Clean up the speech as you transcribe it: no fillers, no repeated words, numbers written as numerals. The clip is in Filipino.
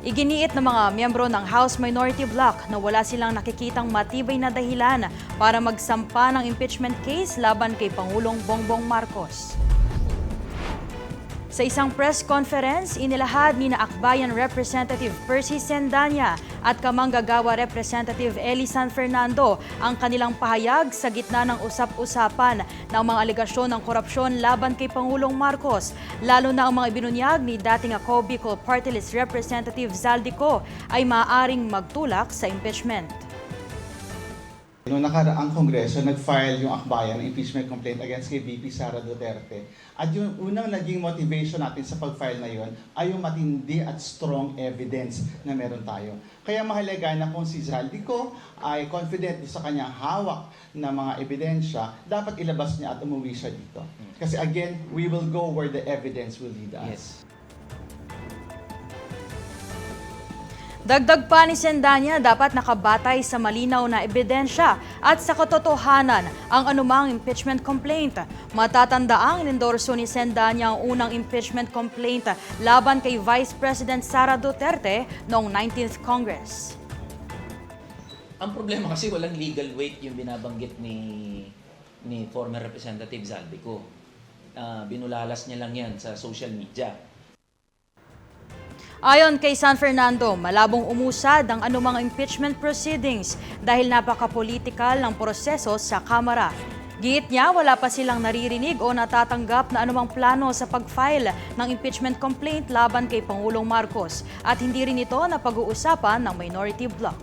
Iginiit ng mga miyembro ng House Minority Bloc na wala silang nakikitang matibay na dahilan para magsampa ng impeachment case laban kay Pangulong Bongbong Marcos. Sa isang press conference, inilahad ni Akbayan Representative Percy Sendanya at Kamanggagawa Representative Eli San Fernando ang kanilang pahayag sa gitna ng usap-usapan ng mga alegasyon ng korupsyon laban kay Pangulong Marcos, lalo na ang mga ibinunyag ni dating Ako Bicol Party List Representative Zaldico ay maaaring magtulak sa impeachment. Noong nakaraang Kongreso, nag-file yung akbayan ng impeachment complaint against kay VP Sara Duterte. At yung unang naging motivation natin sa pag-file na yun ay yung matindi at strong evidence na meron tayo. Kaya mahalaga na kung si Zaldico ay confident sa kanyang hawak na mga ebidensya, dapat ilabas niya at umuwi siya dito. Kasi again, we will go where the evidence will lead us. Yes. Dagdag pa ni Sendanya, dapat nakabatay sa malinaw na ebidensya at sa katotohanan ang anumang impeachment complaint. Matatandaang inendorso ni Sendanya ang unang impeachment complaint laban kay Vice President Sara Duterte noong 19th Congress. Ang problema kasi walang legal weight yung binabanggit ni former Representative Zaldico. Binulalas niya lang yan sa social media. Ayon kay San Fernando, malabong umusad ang anumang impeachment proceedings dahil napaka-political ng proseso sa Kamara. Giit niya, wala pa silang naririnig o natatanggap na anumang plano sa pag-file ng impeachment complaint laban kay Pangulong Marcos at hindi rin ito na pag-uusapan ng minority bloc.